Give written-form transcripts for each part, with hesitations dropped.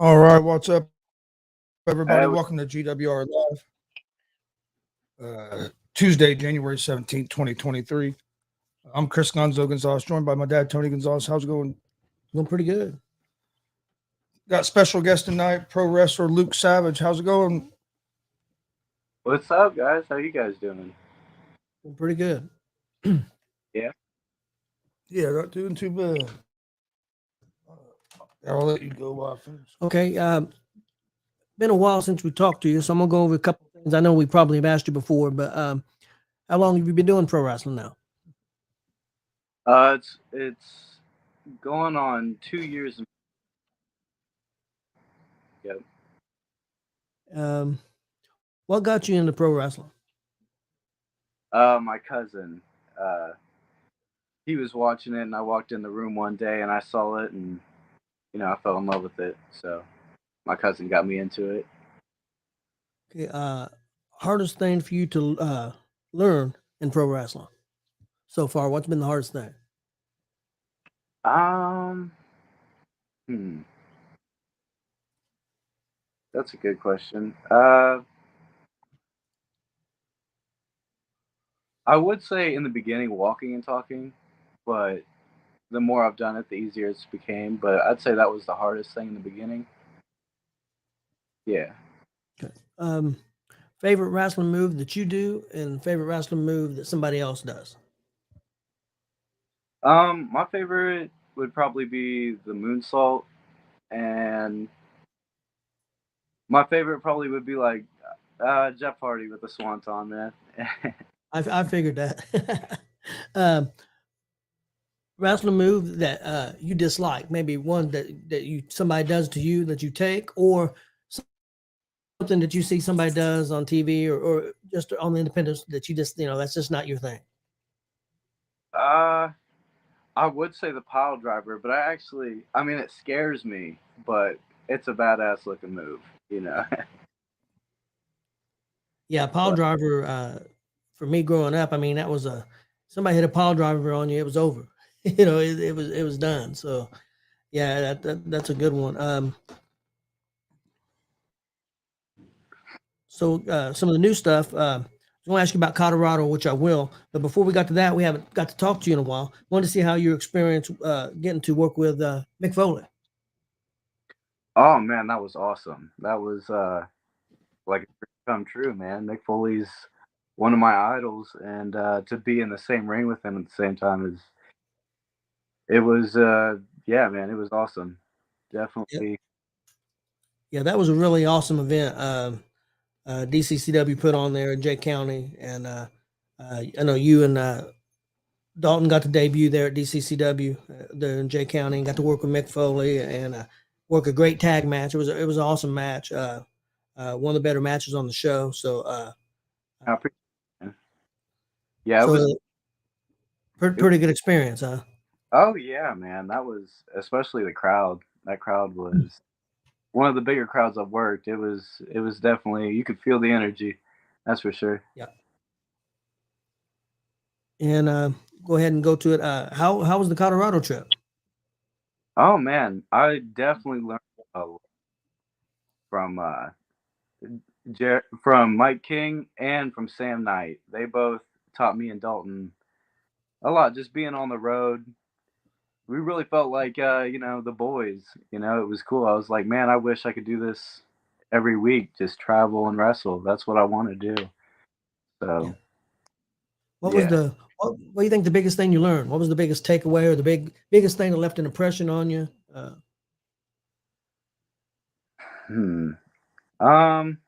All right, what's up, everybody? Uh, Welcome to GWR Live, Tuesday, January 17th, 2023. I'm Chris Gonzalez, joined by my dad, Tony Gonzalez. How's it going? Going pretty good. Got special guest tonight, pro wrestler Luke Savage. How's it going? what's up, guys? How you guys doing? Going pretty good. Yeah. Yeah, not doing too bad. I'll let you go while I finish. Okay. Been a while since we talked to you, so I'm gonna go over a couple of things. I know we probably have asked you before, but how long have you been doing pro wrestling now? it's going on 2 years. Yep. Um, what got you into pro wrestling? My cousin, uh, he was watching it, and I walked in the room one day, and I saw it, and I fell in love with it. So my cousin got me into it. Okay. Hardest thing for you to learn in pro wrestling so far? What's been the hardest thing? Um, hmm, that's a good question. I would say in the beginning, walking and talking, but the more I've done it, the easier it's became. But I'd say that was the hardest thing in the beginning. Yeah. Okay. Favorite wrestling move that you do, and favorite wrestling move that somebody else does. My favorite would probably be the moonsault, and my favorite probably would be like Jeff Hardy with the swanton, man. I figured that. um, Wrestling move that you dislike, maybe one that you somebody does to you that you take, or something that you see somebody does on TV or just on the independents that you just that's just not your thing. uh, I would say the pile driver, but I mean, it scares me, but it's a badass looking move, you know. Yeah, pile But driver. For me growing up, I mean that was a somebody hit a pile driver on you, it was over. It was done. So yeah, that's a good one. So some of the new stuff. I want to ask you about Colorado, which I will. But before we got to that, we haven't got to talk to you in a while. Wanted to see how your experience getting to work with Mick Foley. oh man, that was awesome. That was like a dream come true, man. Nick Foley's one of my idols, and to be in the same ring with him at the same time is it was yeah, man, it was awesome. Yeah, Definitely. yeah, that was a really awesome event. DCCW put on there in Jay County, and I know you and Dalton got to debut there at DCCW there in Jay County, and got to work with Mick Foley and work a great tag match. It was an awesome match. One of the better matches on the show. So I appreciate it, man. Yeah, it was. so It was pretty good experience, huh? oh yeah, man. That was especially the crowd. That crowd was one of the bigger crowds I've worked. It was definitely you could feel the energy. That's for sure. Yeah. And go ahead and go to it. How was the Colorado trip? Oh man, I definitely learned a lot from from Mike King and from Sam Knight. They both taught me and Dalton a lot. Just being on the road, we really felt like the boys. It was cool. I was like, man, I wish I could do this every week. Just travel and wrestle. That's what I want to do. Yeah. So What was yeah. what do you think the biggest thing you learned? What was the biggest takeaway or the biggest thing that left an impression on you? Hmm. Um.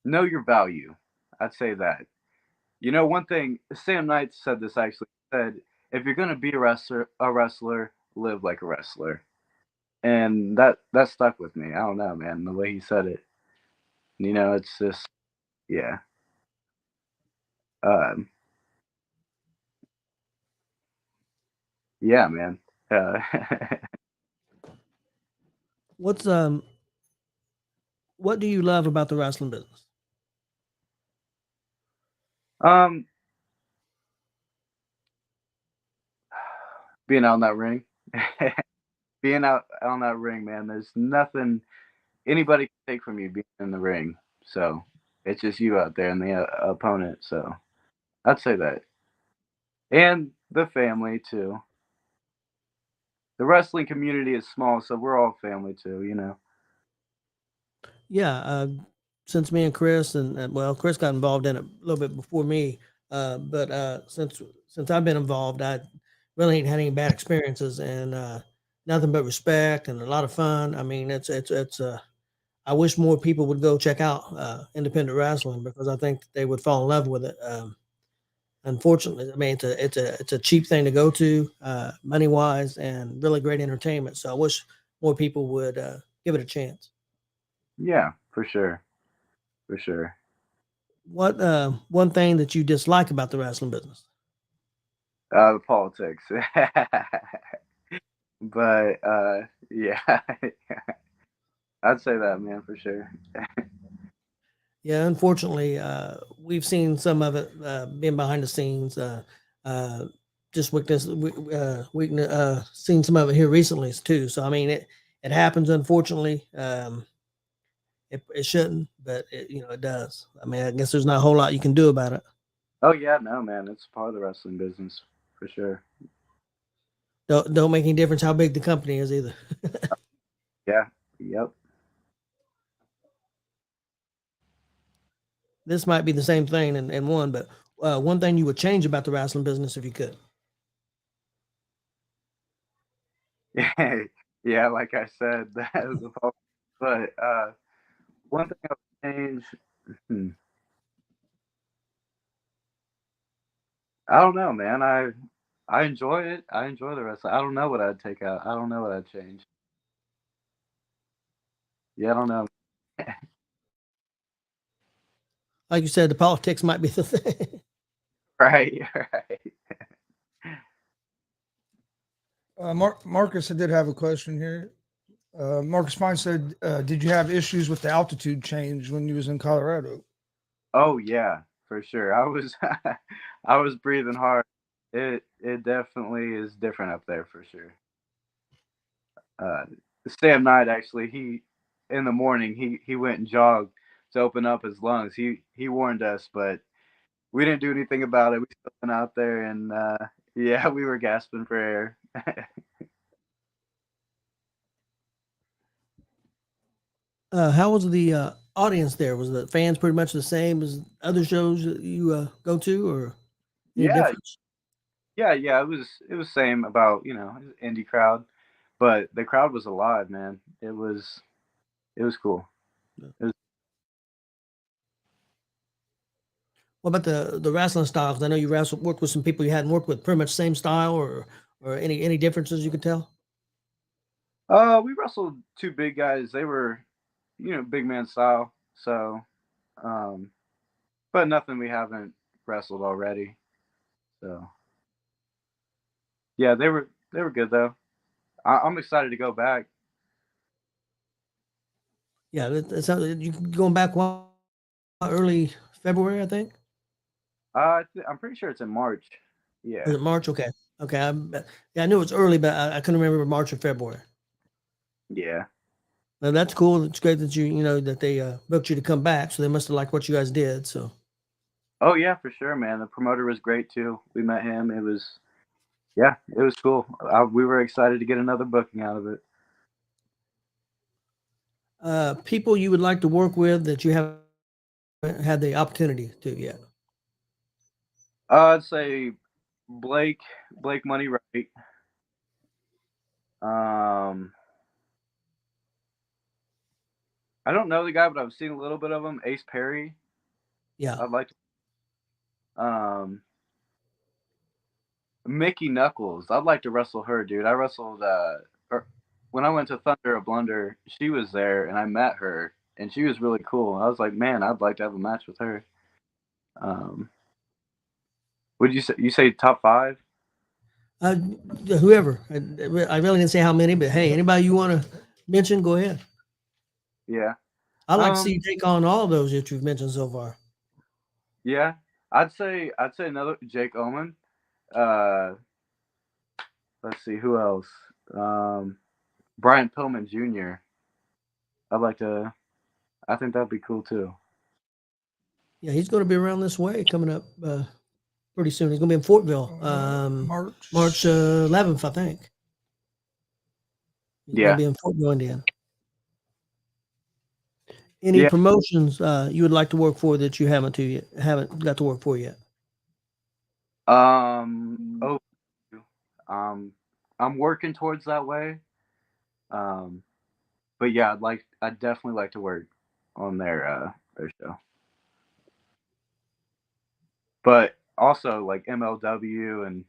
Know your value. I'd say that. One thing Sam Knight said this actually said, if you're gonna be a wrestler, live like a wrestler, and that stuck with me. I don't know, man. The way he said it, it's just yeah. Um, yeah, man. Uh, What's what do you love about the wrestling business? um, being out in that ring. being out on that ring, man. There's nothing anybody can take from you being in the ring. So it's just you out there and the opponent. So I'd say that, and the family too. The wrestling community is small, so we're all family too. You know. Yeah, since me and Chris and well, Chris got involved in it a little bit before me, but since I've been involved, I really ain't had any bad experiences, and nothing but respect and a lot of fun. I mean, it's. I wish more people would go check out independent wrestling because I think they would fall in love with it. Unfortunately, I mean, it's a cheap thing to go to, money wise, and really great entertainment. So I wish more people would give it a chance. Yeah, for sure, for sure. What one thing that you dislike about the wrestling business? The politics, but yeah, I'd say that, man, for sure. Yeah, unfortunately, we've seen some of it being behind the scenes. Uh, just seen some of it here recently too. So I mean, it happens. Unfortunately, it shouldn't, but it does. I mean, I guess there's not a whole lot you can do about it. Oh yeah, no, man, it's part of the wrestling business for sure. Don't make any difference how big the company is either. Yeah, yep. This might be the same thing in one, but one thing you would change about the wrestling business if you could. Yeah, like I said, that is the problem. But one thing I would change, hmm, I don't know, man. I enjoy it. I enjoy the wrestling. I don't know what I'd take out. I don't know what I'd change. Yeah, I don't know. Like you said, the politics might be the thing. Right, right. Marcus, I did have a question here. Marcus Fine said, "Did you have issues with the altitude change when you was in Colorado?" Oh yeah, for sure. I was I was breathing hard. It definitely is different up there for sure. Uh, Sam Knight actually he in the morning he went and jogged to open up his lungs. He warned us, but we didn't do anything about it. We still went out there and yeah, we were gasping for air. How was the audience there? Was the fans pretty much the same as other shows that you go to, or any Yeah, difference? yeah. It was same about it was indie crowd, but the crowd was alive, man. It was cool. It was, What about the wrestling styles? I know you worked with some people you hadn't worked with. Pretty much same style, or any differences you could tell? we wrestled two big guys. They were big man style. So, um, but nothing we haven't wrestled already. So yeah, they were good though. I'm excited to go back. Yeah, you going back early February, I think. I'm pretty sure it's in March. Was Yeah, it March? Okay, okay. Yeah, I knew it was early, but I couldn't remember March or February. yeah. Now, that's cool. It's great that that they booked you to come back. So they must have liked what you guys did. So Oh yeah, for sure, man. The promoter was great too. We met him. It was cool. We were excited to get another booking out of it. people you would like to work with that you haven't had the opportunity to yet. I'd say Blake Money Right. Um, I don't know the guy, but I've seen a little bit of him. Ace Perry. Yeah. I'd like to. Mickey Knuckles. I'd like to wrestle her, dude. I wrestled when I went to Thunder of Blunder. She was there, and I met her, and she was really cool. I was like, man, I'd like to have a match with her. Um, would you say top five? Uh, whoever. I really didn't say how many, but hey, anybody you want to mention, go ahead. Yeah. I'd like to see Um. you take on all those that you've mentioned so far. Yeah. I'd say another Jake Omen. Uh. Let's see who else. Um. Brian Pillman Jr. I'd like to. I think that'd be cool too. Yeah, he's going to be around this way coming up pretty soon. He's going to be in Fortville, March 11th, I think. He's going Yeah, to be in Fortville, Indiana. Any Yeah. promotions you would like to work for that you haven't got to work for yet? Oh, I'm working towards that way. But yeah, I'd definitely like to work on their show. But also like MLW and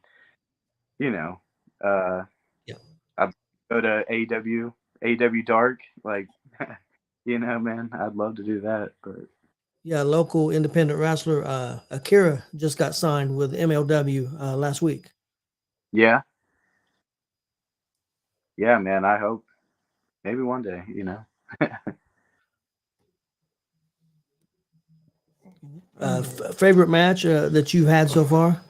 you know, uh, Yeah. I'd go to AW Dark, like, man, I'd love to do that. But Yeah, local independent wrestler Akira just got signed with MLW last week. yeah, yeah, man, I hope maybe one day, Favorite match that you've had so far?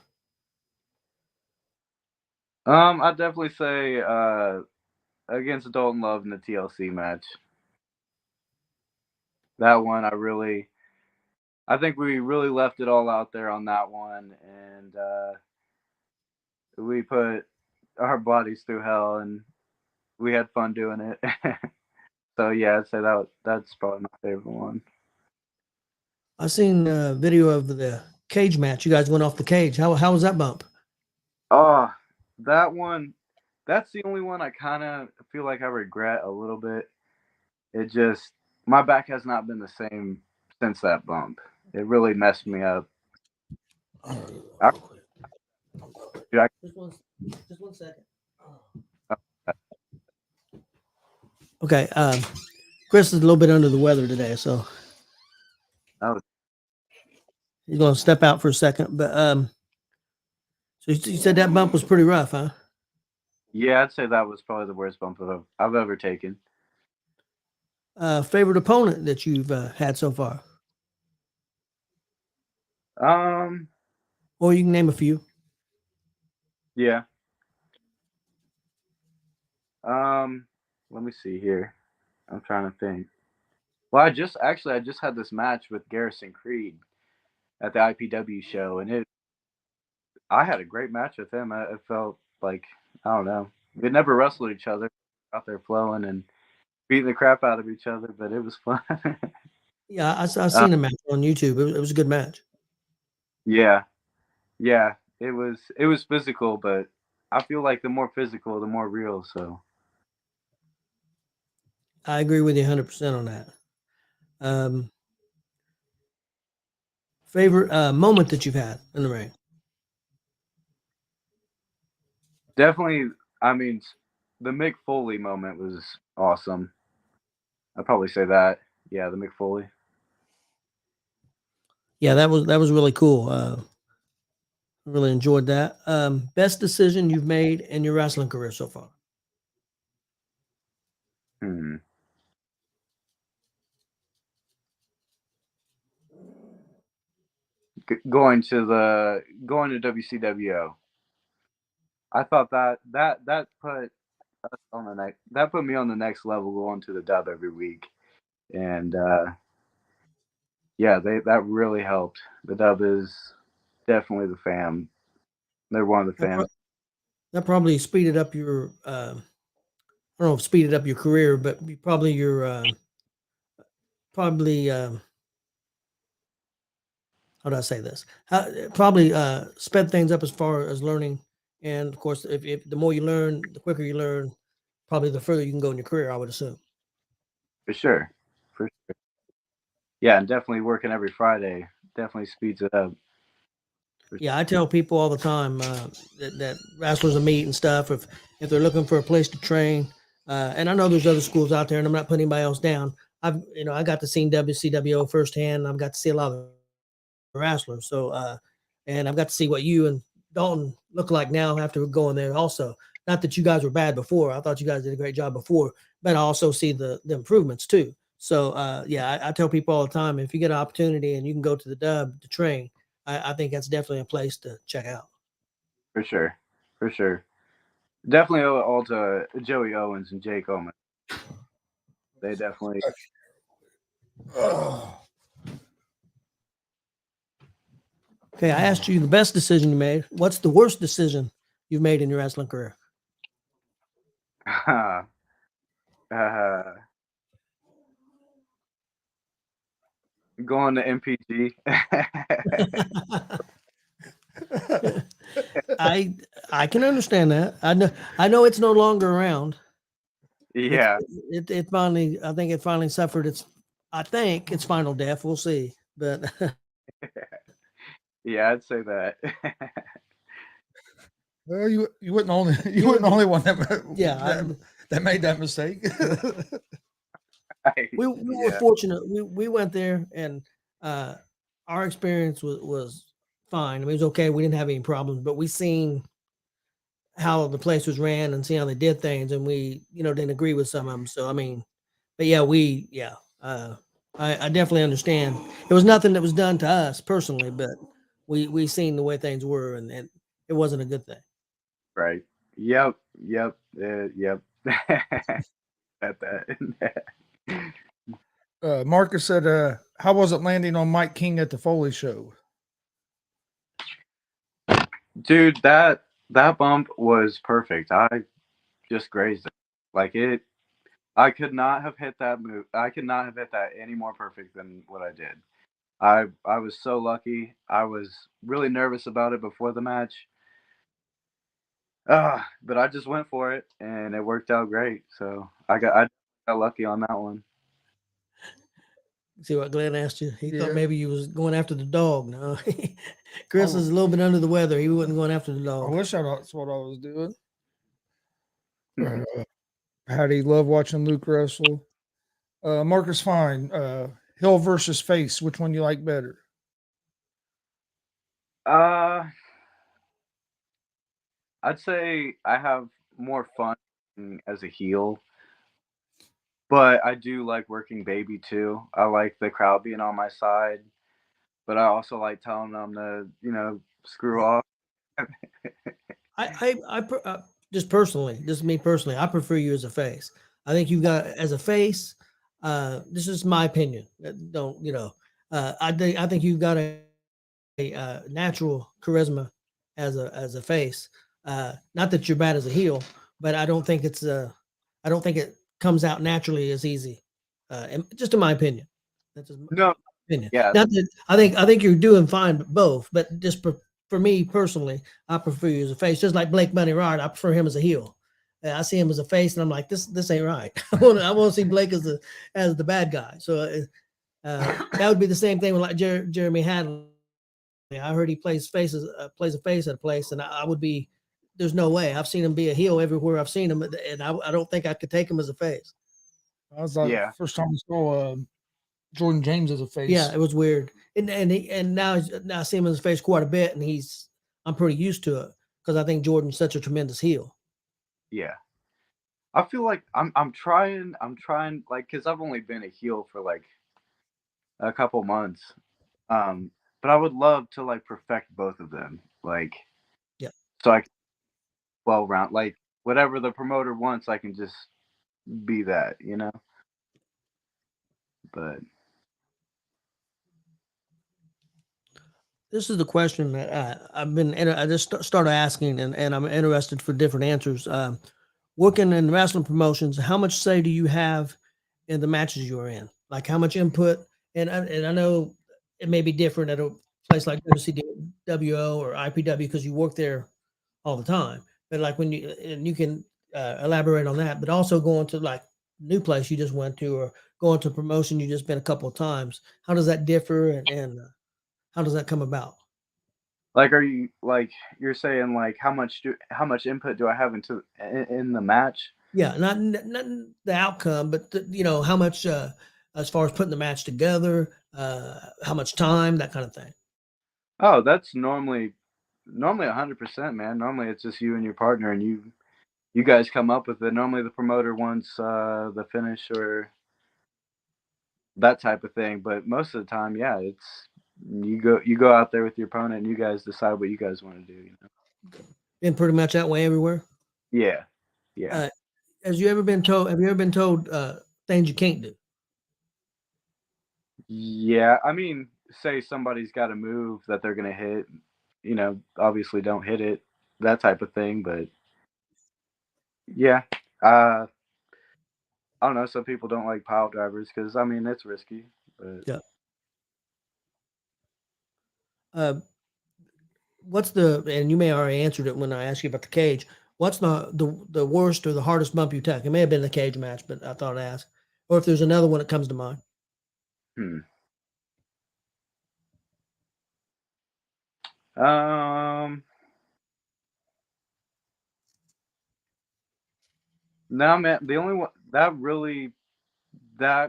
I'd definitely say against Dalton Love in the TLC match. That one, I think we really left it all out there on that one, and we put our bodies through hell, and we had fun doing it. So yeah, I'd say that's probably my favorite one. I seen a video of the cage match. You guys went off the cage. How was that bump? Oh, that one, that's the only one I kind of feel like I regret a little bit. It just, my back has not been the same since that bump. It really messed me up. I, dude, Just one second. Okay, Chris is a little bit under the weather today, so I was, he's going to step out for a second. But so you said that bump was pretty rough, huh? yeah, I'd say that was probably the worst bump I've ever taken. Favorite opponent that you've had so far, Um, or you can name a few. yeah. Let me see here. I'm trying to think. Well, I just had this match with Garrison Creed at the IPW show, and I had a great match with him. It felt like, I don't know, we never wrestled each other, out there flowing and beating the crap out of each other, but it was fun. Yeah, I seen a match on YouTube. It was a good match. Yeah, yeah, it was physical, but I feel like the more physical, the more real. So I agree with you 100% on that. Favorite moment that you've had in the ring? definitely, I mean, the Mick Foley moment was awesome. I'd probably say that. Yeah, the Mick Foley. Yeah, that was really cool. Really enjoyed that. Best decision you've made in your wrestling career so far? Hmm. Going to WCWO. I thought that put us on the next that put me on the next level going to the dub every week, and yeah, that really helped. The dub is definitely the fam. They're one of the That, fams. that probably speeded up your I don't know if speeded up your career, but probably your probably how do I say this? Probably sped things up as far as learning. And of course, if the more you learn, the quicker you learn, probably the further you can go in your career, I would assume. For sure. For sure. Yeah, and definitely working every Friday definitely speeds it up. Yeah, I tell people all the time that wrestlers will meet and stuff if they're looking for a place to train. And I know there's other schools out there, and I'm not putting anybody else down. I got to see WCWO firsthand. I've got to see a lot of wrestlers. So, and I've got to see what you and Dalton look like now after going there. Also, not that you guys were bad before. I thought you guys did a great job before, but I also see the improvements too. So, yeah, I tell people all the time if you get an opportunity and you can go to the dub to train, I think that's definitely a place to check out. For sure. For sure. Definitely all to Joey Owens and Jake Owens. They definitely. Oh, Okay, I asked you the best decision you made. What's the worst decision you've made in your wrestling career? uh, going to MPG. I can understand that. I know it's no longer around. Yeah, It finally, I think it finally suffered its final death. We'll see. But yeah, I'd say that. well, you wouldn't only you wouldn't only one yeah, that made that mistake. we were Yeah, fortunate. We went there and uh, our experience was fine. I mean, it was okay. We didn't have any problems, but we seen how the place was ran and see how they did things, and we didn't agree with some of them. So I mean, but yeah, I definitely understand. It was nothing that was done to us personally, but we seen the way things were, and it wasn't a good thing. right. Yep. At that. Marcus said, "How was it landing on Mike King at the Foley show?" Dude, that bump was perfect. I just grazed it. Like it I could not have hit that move. I could not have hit that any more perfect than what I did. I was so lucky. I was really nervous about it before the match. But I just went for it and it worked out great. So I got lucky on that one. See what Glenn asked you? He thought Yeah. maybe you was going after the dog. No, Chris Oh. is a little bit under the weather. He wasn't going after the I dog. wish that's what I was doing. Patty, love watching Luke wrestle. Marcus Fine, Hill versus Face. Which one you like better? uh I'd say I have more fun as a heel, but I do like working baby too. I like the crowd being on my side, but I also like telling them to, screw off. Just personally, just me personally, I prefer you as a face. I think you've got as a face. This is my opinion. Don't I think you've got a natural charisma as a face. Not that you're bad as a heel, but I don't think it comes out naturally as easy. Just in my opinion, that's just my No, opinion. yeah, Not that I think you're doing fine, both. But just for me personally, I prefer you as a face. Just like Blake Bunny Rod, I prefer him as a heel. I see him as a face, and I'm like, this ain't right. I want to see Blake as the bad guy. So that would be the same thing with like Jeremy Hadley. I heard he plays a face at a place, and I would be. There's no way. I've seen him be a heel everywhere I've seen him, and I don't think I could take him as a face. I was like, yeah, first time I saw Jordan James as a face. Yeah, it was weird, and now I see him in his face quite a bit, and I'm pretty used to it because I think Jordan's such a tremendous heel. yeah. I feel like I'm trying like because I've only been a heel for like a couple months. Um, but I would love to like perfect both of them, like Yeah, so I can well round like whatever the promoter wants, I can just be that. But this is the question that I just started asking, and I'm interested for different answers. Working in wrestling promotions, how much say do you have in the matches you're in? Like how much input? And I know it may be different at a place like WCWO or IPW because you work there all the time. But like when you can elaborate on that, but also going to like new place you just went to or going to promotion you just been a couple of times. How does that differ and how does that come about? like, are you like you're saying like how much input do I have in the match? Yeah, not the outcome, but how much as far as putting the match together, how much time, that kind of thing. Oh, that's normally 100%, man. Normally it's just you and your partner, and you guys come up with it. Normally the promoter wants the finish or that type of thing, but most of the time, yeah, it's you go out there with your opponent and you guys decide what you guys want to do. And pretty much that way everywhere. Yeah. Yeah. Uh, Have you ever been told things you can't do? Yeah. I mean, say somebody's got a move that they're gonna hit, obviously don't hit it, that type of thing. But yeah, uh, I don't know. Some people don't like pile drivers because I mean it's risky. But Yeah. Uh, what's and you may already answered it when I asked you about the cage. What's the worst or the hardest bump you took? It may have been the cage match, but I thought I'd ask. Or if there's another one that comes to mind. hmm. Um. No, man. The only one that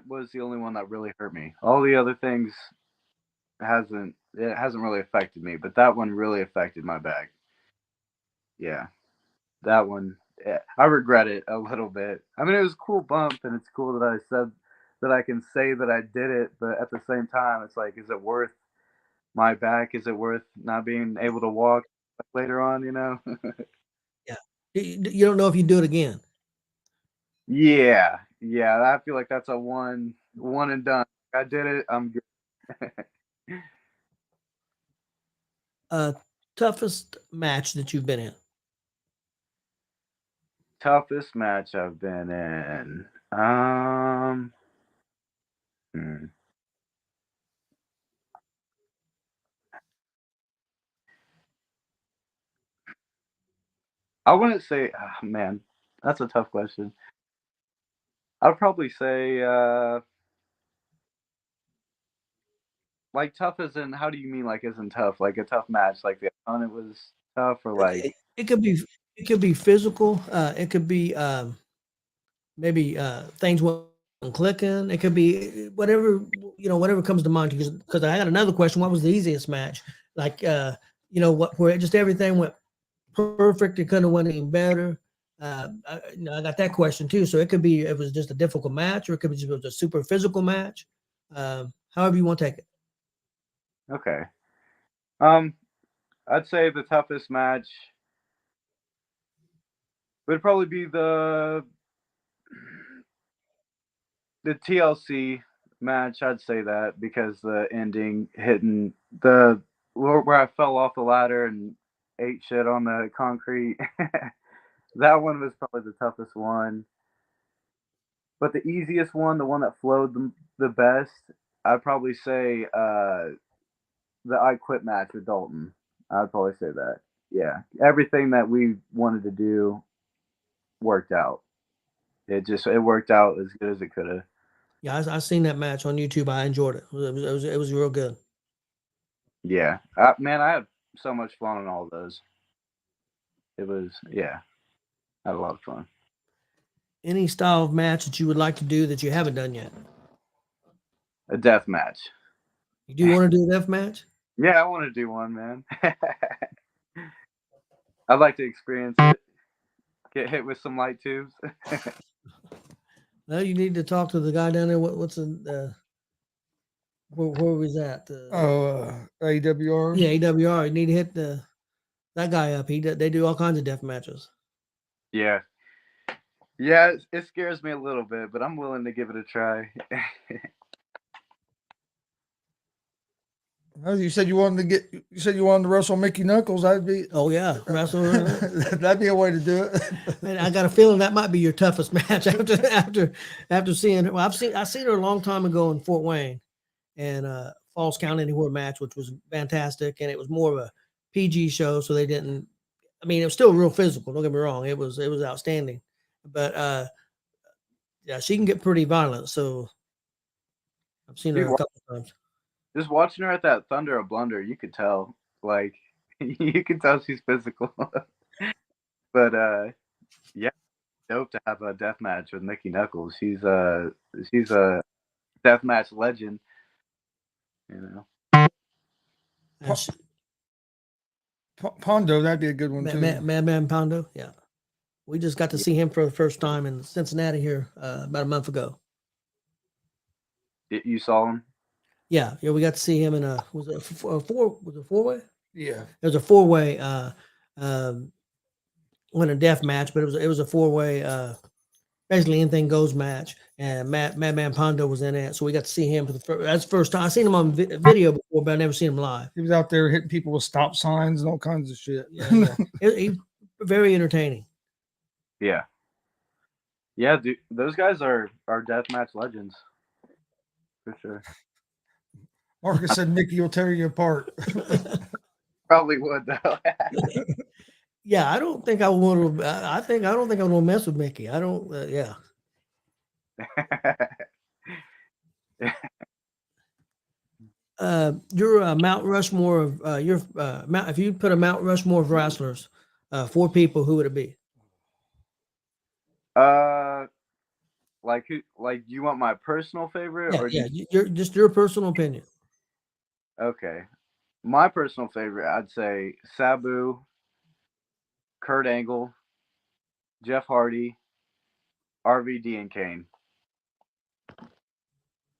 was the only one that really hurt me. All the other things hasn't really affected me, but that one really affected my back. Yeah, that one. I regret it a little bit. I mean, it was a cool bump, and it's cool that I said that I can say that I did it, but at the same time, it's like, is it worth my back? Is it worth not being able to walk later on? Yeah. You don't know if you do it again. Yeah, yeah. I feel like that's a one and done. I did it. I'm good. Toughest match that you've been in? Toughest match I've been in. Hmm. I wouldn't say, man, that's a tough question. I'd probably say, like tough as in, how do you mean like isn't tough? Like a tough match, like the opponent was tough, or like, It could be physical. It could be maybe things weren't clicking. It could be whatever whatever comes to mind. Because I got another question. What was the easiest match? Like what where just everything went perfect. It couldn't have went any better. I got that question too. So it was just a difficult match, or it could be just a super physical match. However you want to take it. okay. Um, I'd say the toughest match would probably be the TLC match. I'd say that because the ending hitting the where I fell off the ladder and ate shit on the concrete. That one was probably the toughest one. But the easiest one, the one that flowed the best, I'd probably say the I Quit match with Dalton. I'd probably say that. Yeah, everything that we wanted to do worked out. It worked out as good as it could have. Yeah, I seen that match on YouTube. I enjoyed it. It was real good. Yeah, man, I had so much fun on all of those. It was yeah, I had a lot of fun. Any style of match that you would like to do that you haven't done yet? A death match. You do want to do a death match? Yeah, I want to do one, man. I'd like to experience it. Get hit with some light tubes. Well, you need to talk to the guy down there. What's the where was that? AWR. Yeah, AWR. You need to hit that guy up. They do all kinds of death matches. Yeah, yeah, it scares me a little bit, but I'm willing to give it a try. You said you wanted to You said you wanted to wrestle Mickey Knuckles. That'd be. Oh yeah, wrestle. That'd be a way to do it. And I got a feeling that might be your toughest match after seeing her. Well, I seen her a long time ago in Fort Wayne, and Falls Count Anywhere match, which was fantastic, and it was more of a PG show, so they didn't. I mean, it was still real physical. Don't get me wrong; it was outstanding, but yeah, she can get pretty violent. So I've seen Dude, her a couple of times. just watching her at that Thunder or Blunder, you could tell, like, you could tell she's physical. But yeah, dope to have a death match with Mickey Knuckles. She's a death match legend. You know. And she, Pondo, that'd be a good one too. Madman Pondo, yeah. We just got to see him for the first time in Cincinnati here about a month ago. You saw him? Yeah, we got to see him in a was it a four way? Yeah. It was a 4-way. Um, win a death match, but it was a 4-way, basically anything goes match. And Madman Pondo was in it, so we got to see him for that's the first time. I seen him on video before, but I never seen him live. He was out there hitting people with stop signs and all kinds of shit. Yeah. He very entertaining. Yeah. Yeah, dude, those guys are deathmatch legends. For sure. Marcus said Mickey will tear you apart. Probably would though. Yeah, I don't think I want to. I don't think I want to mess with Mickey. I don't. Yeah. Your Mount Rushmore of your Mount. If you put a Mount Rushmore of wrestlers, 4 people, who would it be? Like who? Like, you want my personal favorite, or Just your personal opinion. Okay, my personal favorite, I'd say Sabu, Kurt Angle, Jeff Hardy, RVD, and Kane.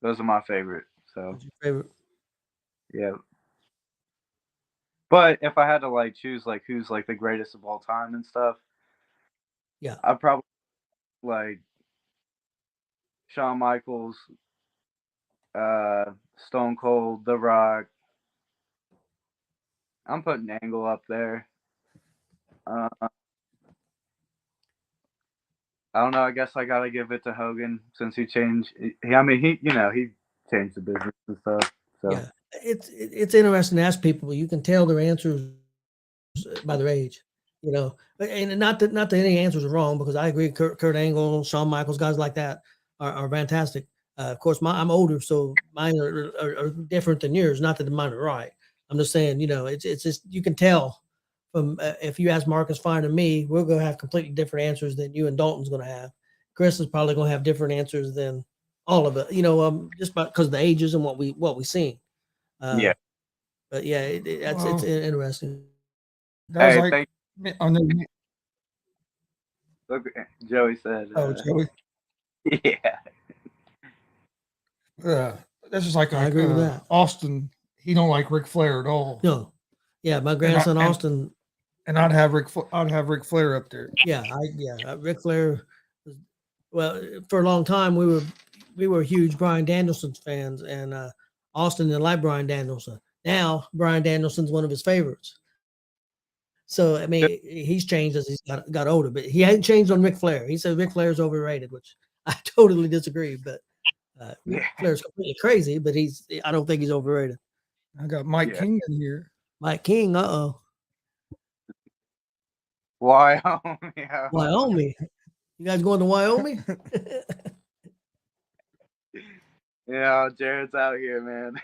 Those are my favorite. So What's your favorite? yeah. But if I had to like choose like who's like the greatest of all time and stuff, Yeah. I'd probably like Shawn Michaels, Stone Cold, The Rock. I'm putting Angle up there. I don't know. I guess I gotta give it to Hogan since he changed. I mean, he changed the business and stuff. So Yeah, it's interesting to ask people. You can tell their answers by their age, and not that any answers are wrong, because I agree. Kurt Angle, Shawn Michaels, guys like that are fantastic. Of course, I'm older, so mine are different than yours. Not that mine are right. I'm just saying, it's just you can tell from if you ask Marcus Fine and me, we're going to have completely different answers than you and Dalton's going to have. Chris is probably going to have different answers than all of it. Just because of the ages and what we seen. yeah. But yeah, it's interesting. That was Hey, like on the look, Joey said. Joey. Yeah. That's just like I agree with that. Austin. He don't like Ric Flair at all. No, yeah, my grandson Austin, and I'd have Ric Flair up there. Yeah, Ric Flair. Well, for a long time we were huge Bryan Danielson fans, and Austin didn't like Bryan Danielson. Now Bryan Danielson's one of his favorites. So I mean, he's changed as he's got older, but he hadn't changed on Ric Flair. He said Ric Flair's overrated, which I totally disagree. But Ric Flair's completely crazy, but I don't think he's overrated. I got Mike King in here. Mike King, Wyoming. Wyoming. You guys going to Wyoming? Yeah, Jared's out here, man.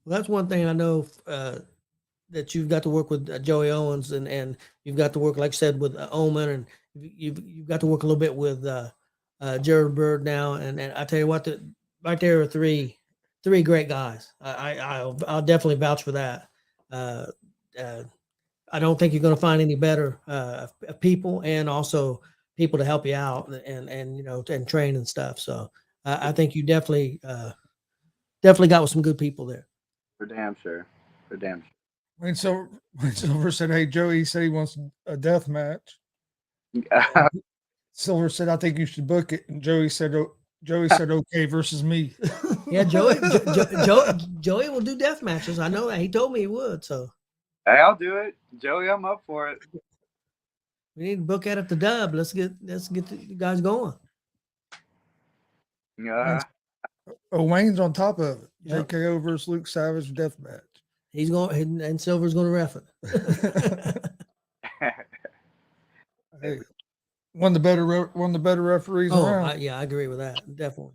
Well, that's one thing I know that you've got to work with Joey Owens, and you've got to work, like I said, with Omen, and you've got to work a little bit with G.W.R now. And I tell you what, right there are three great guys. I'll definitely vouch for that. I don't think you're going to find any better people, and also people to help you out and and train and stuff. So I think you definitely got with some good people there. For damn sure. When Silver said, "Hey, Joey said he wants a death match," Silver said, "I think you should book it," and Joey said, "Okay," versus me. Yeah, Joey will do death matches. I know that. He told me he would. So hey, I'll do it, Joey. I'm up for it. We need to book out at the Dub. Let's get the guys going. Wayne's on top of it. Yep. JKO versus Luke Savage death match. He's going, and Silver's going to ref it. Hey, one of the better referees around. I agree with that. Definitely.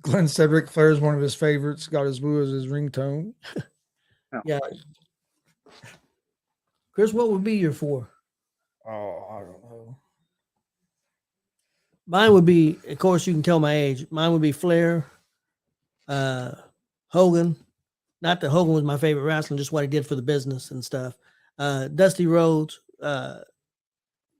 Glenn said Ric Flair is one of his favorites. Got his woo as his ringtone. Yeah. Chris, what would be your 4? Oh, I don't know. Mine would be, of course, you can tell my age. Mine would be Flair, Hogan. Not that Hogan was my favorite wrestler, just what he did for the business and stuff. Dusty Rhodes,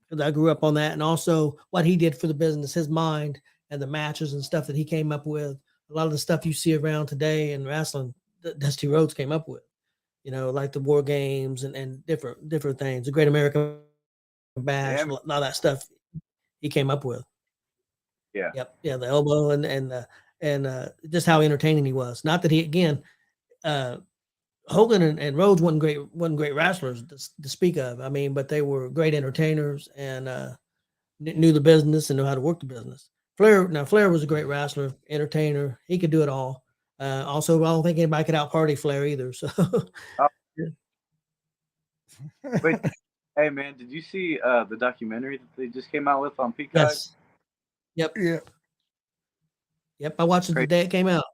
because I grew up on that, and also what he did for the business, his mind and the matches and stuff that he came up with. A lot of the stuff you see around today in wrestling, Dusty Rhodes came up with. Like the war games and different things. The Great American Bash, Yeah, a lot of that stuff he came up with. yeah. Yep, yeah, the elbow and just how entertaining he was. Not that he again, uh, Hogan and Rhodes wasn't great wrestlers to speak of. I mean, but they were great entertainers and knew the business and knew how to work the business. Flair was a great wrestler, entertainer. He could do it all. Also, I don't think anybody could out party Flair either. So, Oh, wait, hey man, did you see the documentary that they just came out with on Peacock? yes, yep, Yeah. yep. I watched it the Crazy. day it came out.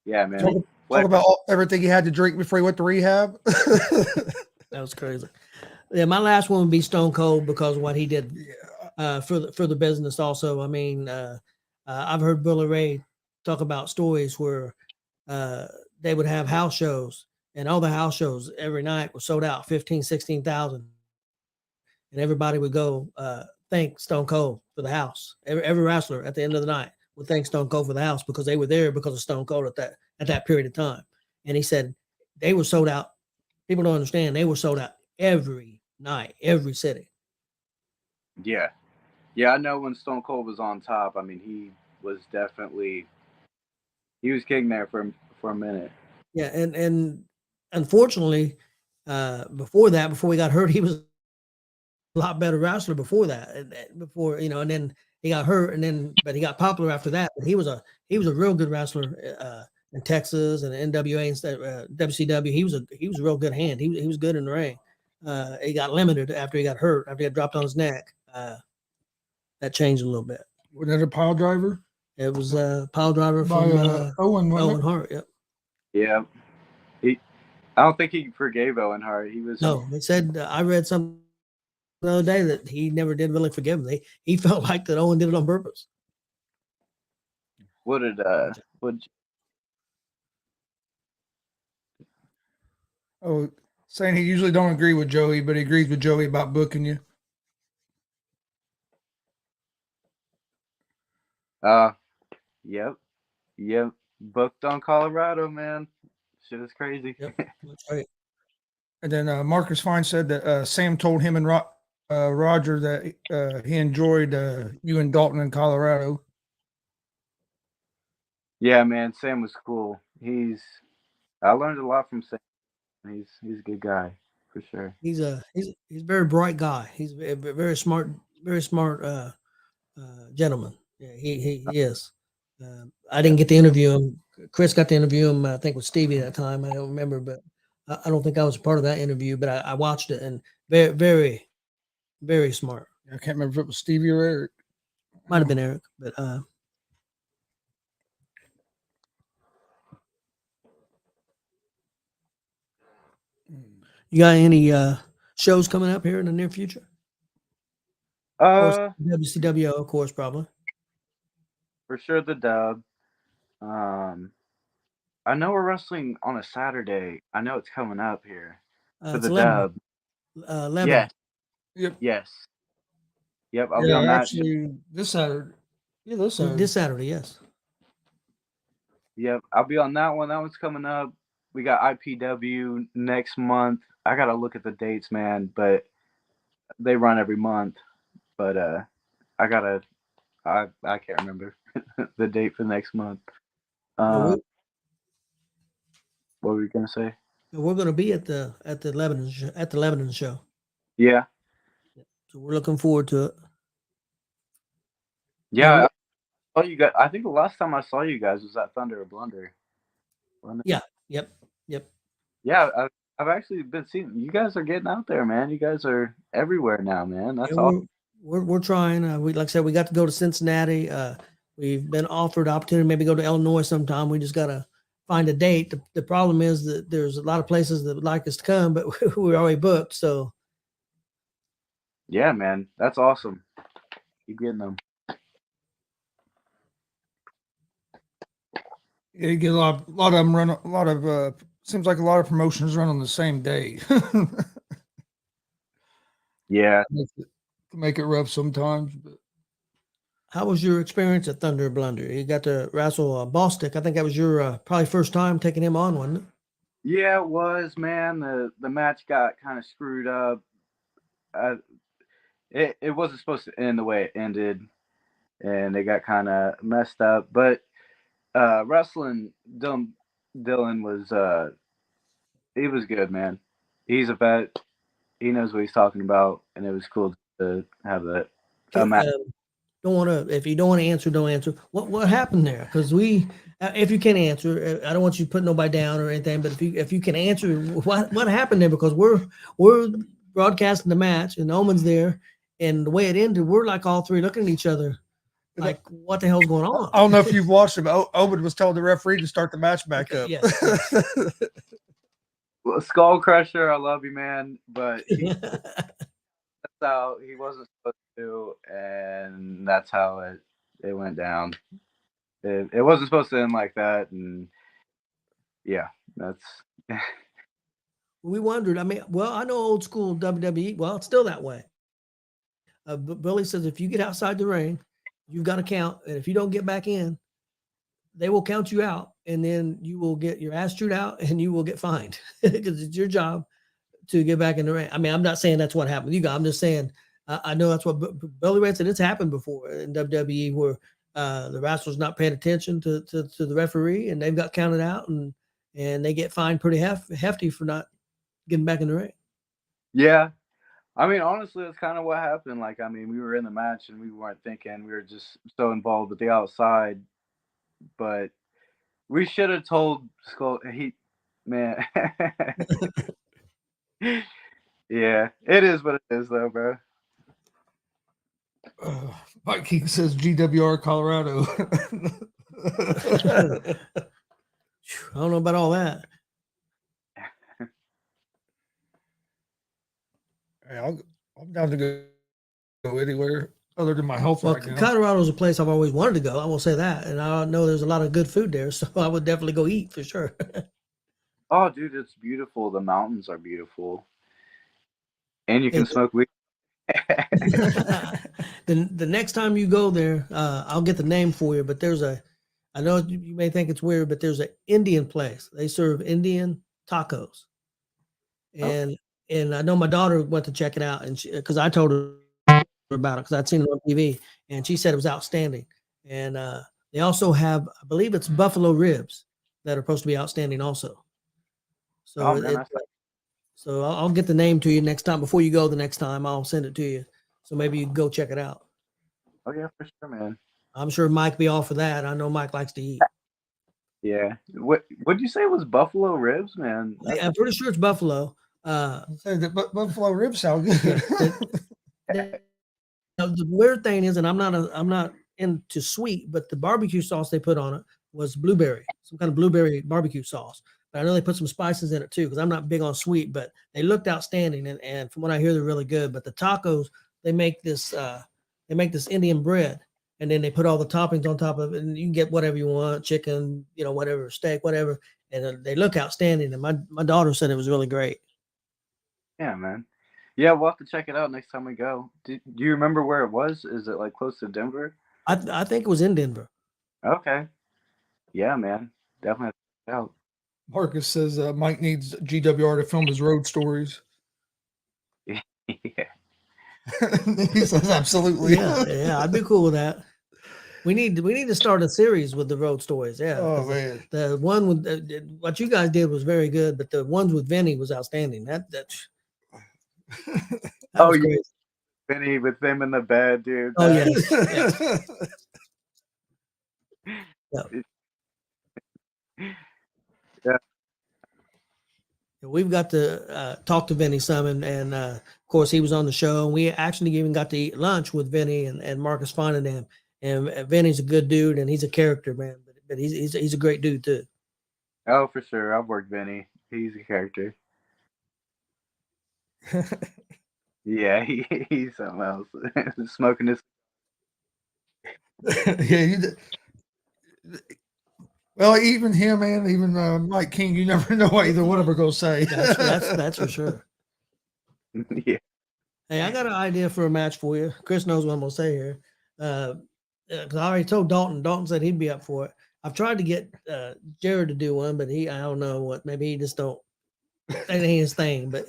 Yeah, man. Talk about everything he had to drink before he went to rehab. That was crazy. Yeah, my last one would be Stone Cold because of what he did for the business. Also, I mean, I've heard Billy Ray talk about stories where they would have house shows, and all the house shows every night were sold out 15, 16,000, and everybody would go thank Stone Cold for the house. Every wrestler at the end of the night would thank Stone Cold for the house because they were there because of Stone Cold at that period of time. And he said they were sold out. People don't understand they were sold out every night, every city. Yeah, yeah. I know when Stone Cold was on top. I mean, he was king there for a minute. Yeah, and unfortunately, before we got hurt, he was a lot better wrestler before that. And then he got hurt, but he got popular after that. But he was a real good wrestler in Texas and NWA and stuff, WCW. He was a real good hand. He was good in the ring. He got limited after he got hurt. After he got dropped on his neck, that changed a little bit. Was that a pile driver? It was a pile driver By from Owen, Owen Hart. Yep. Yeah, I don't think he forgave Owen Hart. He was No, they said I read something the other day that he never did really forgive him. He felt like that Owen did it on purpose. what did Oh, saying he usually don't agree with Joey, but he agrees with Joey about booking you. Yep, yep. Booked on Colorado, man. Shit is crazy. Yep, that's right. And then Marcus Fine said that Sam told him and Roger that he enjoyed you and Dalton in Colorado. Yeah, man. Sam was cool. I learned a lot from Sam. He's a good guy for sure. He's a very bright guy. He's a very smart gentleman. Yeah, he is. I didn't get to interview him. Chris got to interview him. I think with Stevie at that time. I don't remember, but I don't think I was a part of that interview. But I watched it and very very very smart. I can't remember if it was Stevie or Eric. Might have been Eric, but you got any shows coming up here in the near future? Of course, WCW, of course, probably. For sure the dub. I know we're wrestling on a Saturday. I know it's coming up here for It's the 11. dub. 11. Yep. Yes. Yep. I'll be Yeah, on that. actually, this Saturday. Yeah, this Saturday. This Saturday, yes. Yep. I'll be on that one. That one's coming up. We got IPW next month. I gotta look at the dates, man. But they run every month. But I can't remember the date for next month. Yeah, What were you gonna say? we're going to be at the Lebanon show. Yeah. So we're looking forward to it. Yeah. I saw you guys. I think the last time I saw you guys was at Thunder or Blunder. Yeah. Yep. Yeah, I've actually been seeing you guys are getting out there, man. You guys are everywhere now, man. That's Yeah, awesome. we're trying. We like I said, we got to go to Cincinnati. We've been offered opportunity, maybe go to Illinois sometime. We just got to find a date. The problem is that there's a lot of places that would like us to come, but we're already booked. So Yeah, man, that's awesome. Keep getting them. Yeah, you get a lot of them run. A lot of seems like a lot of promotions run on the same day. Yeah. To make it rough sometimes. But How was your experience at Thunder Blunder? You got to wrestle Ballstick. I think that was your probably first time taking him on, wasn't it? Yeah, it was, man. The match got kind of screwed up. It wasn't supposed to end the way it ended, and it got kind of messed up. But wrestling Dylan was he was good, man. He's a vet. He knows what he's talking about, and it was cool to have that Okay, match. don't want to. If you don't want to answer, don't answer. What happened there? Because if you can answer, I don't want you to put nobody down or anything. But if you can answer, what happened there? Because we're broadcasting the match, and Omen's there, and the way it ended, we're like all three looking at each other, like what the hell's going on? I don't know if you've watched it, but Owen was telling the referee to start the match back up. Yes. Well, Skull Crusher, I love you, man, but he out. He wasn't supposed to, and that's how it went down. It wasn't supposed to end like that, and yeah, that's We wondered. I mean, well, I know old school WWE. Well, it's still that way. Billy says if you get outside the ring, you've got to count, and if you don't get back in, they will count you out, and then you will get your ass chewed out, and you will get fined because it's your job to get back in the ring. I mean, I'm not saying that's what happened with you guys. I'm just saying I know that's what Billy Ray said. It's happened before in WWE where the wrestler's not paying attention to the referee, and they've got counted out, and they get fined pretty hefty for not getting back in the ring. yeah. I mean, honestly, that's kind of what happened. Like, I mean, we were in the match and we weren't thinking. We were just so involved with the outside. But we should have told Skull. Man. Yeah, it is what it is, though, bro. Mike King says G.W.R. Colorado. I don't know about all that. Hey, I'm down to go anywhere other than my health Well, right now. Colorado is a place I've always wanted to go. I will say that, and I know there's a lot of good food there, so I would definitely go eat for sure. Oh, dude, it's beautiful. The mountains are beautiful, and you can smoke weed. The next time you go there, I'll get the name for you. But I know you may think it's weird, but there's an Indian place. They serve Indian tacos, and I know my daughter went to check it out, and because I told her about it because I'd seen it on TV, and she said it was outstanding. And they also have, I believe it's buffalo ribs that are supposed to be outstanding also. So Oh, man, so I'll get the name to you next time. Before you go the next time, I'll send it to you. So maybe you can go check it out. oh yeah, for sure, man. I'm sure Mike be all for that. I know Mike likes to eat. Yeah. What'd you say was buffalo ribs, man? I'm pretty sure it's buffalo. Say the buffalo ribs sound good. The weird thing is, and I'm not into sweet, but the barbecue sauce they put on it was blueberry, some kind of blueberry barbecue sauce. But I know they put some spices in it too, because I'm not big on sweet, but they looked outstanding. And from what I hear, they're really good. But the tacos, they make this Indian bread, and then they put all the toppings on top of it, and you can get whatever you want, chicken, whatever, steak, whatever. And they look outstanding. And my daughter said it was really great. Yeah, man. Yeah, we'll have to check it out next time we go. Do you remember where it was? Is it like close to Denver? I think it was in Denver. Okay. Yeah, man. Definitely have to check it out. Marcus says Mike needs GWR to film his road stories. Yeah. He says absolutely. Yeah, I'd be cool with that. We need to start a series with the road stories. Yeah. Oh man, the one with what you guys did was very good, but the ones with Vinny was outstanding. That was great. Vinny with them in the bed, dude. Oh yes. Yeah. We've got to talk to Vinny some, and of course he was on the show. And we actually even got to eat lunch with Vinny and Marcus Finendam. And Vinny's a good dude, and he's a character, man. But he's a great dude too. Oh, for sure. I've worked Vinny. He's a character. Yeah, he's something else. Smoking this. Yeah. Well, even him and even Mike King, you never know what either one of them are going to say. That's for sure. Yeah. Hey, I got an idea for a match for you. Chris knows what I'm gonna say here. Because I already told Dalton. Dalton said he'd be up for it. I've tried to get Jared to do one, but I don't know what. Maybe he just don't. That ain't his thing. But